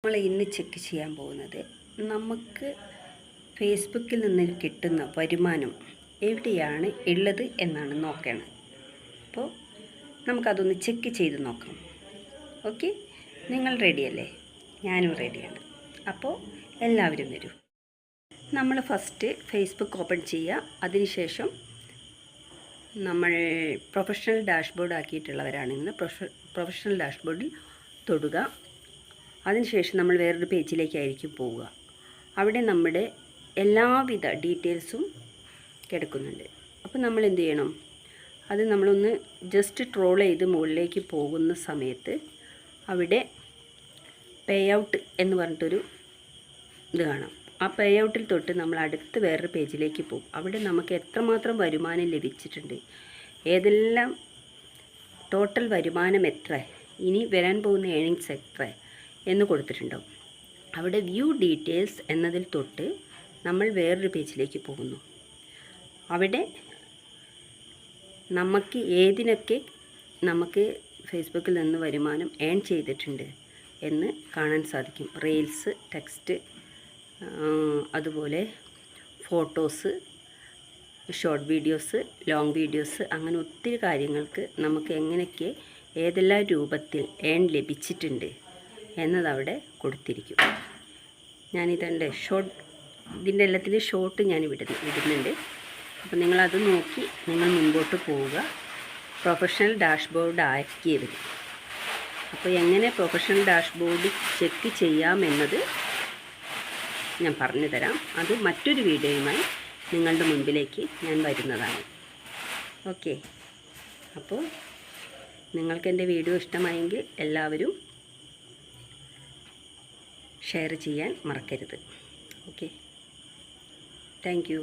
നമ്മൾ ഇന്ന് ചെക്ക് ചെയ്യാൻ പോകുന്നത് നമുക്ക് ഫേസ്ബുക്കിൽ നിന്ന് കിട്ടുന്ന വരുമാനം എവിടെയാണ് ഉള്ളത് എന്നാണ് നോക്കേണ്ടത്. അപ്പോൾ നമുക്കതൊന്ന് ചെക്ക് ചെയ്ത് നോക്കാം. ഓക്കെ, നിങ്ങൾ റെഡിയല്ലേ? ഞാനും റെഡിയാണ്. അപ്പോൾ എല്ലാവരും വരൂ. നമ്മൾ ഫസ്റ്റ് ഫേസ്ബുക്ക് ഓപ്പൺ ചെയ്യുക. അതിനുശേഷം നമ്മൾ പ്രൊഫഷണൽ ഡാഷ്ബോർഡ് ആക്കിയിട്ടുള്ളവരാണെങ്കിൽ പ്രൊഫഷണൽ ഡാഷ്ബോർഡിൽ തൊടുക. അതിനുശേഷം നമ്മൾ വേറൊരു പേജിലേക്കായിരിക്കും പോവുക. അവിടെ നമ്മുടെ എല്ലാവിധ ഡീറ്റെയിൽസും കിടക്കുന്നുണ്ട്. അപ്പോൾ നമ്മൾ എന്ത് ചെയ്യണം? അത് നമ്മളൊന്ന് ജസ്റ്റ് ട്രോൾ ചെയ്ത് മുകളിലേക്ക് പോകുന്ന സമയത്ത് അവിടെ പേ ഔട്ട് എന്ന് പറഞ്ഞിട്ടൊരു ഇത് കാണാം. ആ പേ ഔട്ടിൽ തൊട്ട് നമ്മൾ അടുത്ത് വേറൊരു പേജിലേക്ക് പോകും. അവിടെ നമുക്ക് എത്രമാത്രം വരുമാനം ലഭിച്ചിട്ടുണ്ട്, ഏതെല്ലാം ടോട്ടൽ വരുമാനം എത്ര, ഇനി വരാൻ പോകുന്ന ഏണിങ്സ് എത്ര എന്ന് കൊടുത്തിട്ടുണ്ടാവും. അവിടെ വ്യൂ ഡീറ്റെയിൽസ് എന്നതിൽ തൊട്ട് നമ്മൾ വേറൊരു പേജിലേക്ക് പോകുന്നു. അവിടെ നമുക്ക് ഏതിനൊക്കെ നമുക്ക് ഫേസ്ബുക്കിൽ നിന്ന് വരുമാനം ഏൺ ചെയ്തിട്ടുണ്ട് എന്ന് കാണാൻ സാധിക്കും. റീൽസ്, ടെക്സ്റ്റ്, അതുപോലെ photos, short videos, long videos, അങ്ങനെ ഒത്തിരി കാര്യങ്ങൾക്ക് നമുക്ക് എങ്ങനെയൊക്കെ ഏതെല്ലാം രൂപത്തിൽ ഏൺ ലഭിച്ചിട്ടുണ്ട് എന്നതവിടെ കൊടുത്തിരിക്കും. ഞാനിതുണ്ട് ഇതിൻ്റെ എല്ലാത്തിലും ഷോർട്ട് ഞാൻ ഇടുന്നുണ്ട്. അപ്പോൾ നിങ്ങളത് നോക്കി നിങ്ങൾ മുൻപോട്ട് പോവുക. പ്രൊഫഷണൽ ഡാഷ്ബോർഡ് ആക്കിയവർ. അപ്പോൾ എങ്ങനെ പ്രൊഫഷണൽ ഡാഷ്ബോർഡ് ചെക്ക് ചെയ്യാമെന്നത് ഞാൻ പറഞ്ഞു തരാം. അത് മറ്റൊരു വീഡിയോയുമായി നിങ്ങളുടെ മുൻപിലേക്ക് ഞാൻ വരുന്നതാണ്. ഓക്കെ, അപ്പോൾ നിങ്ങൾക്ക് എൻ്റെ വീഡിയോ ഇഷ്ടമായെങ്കിൽ എല്ലാവരും ഷെയർ ചെയ്യാൻ മറക്കരുത്. Okay, thank you.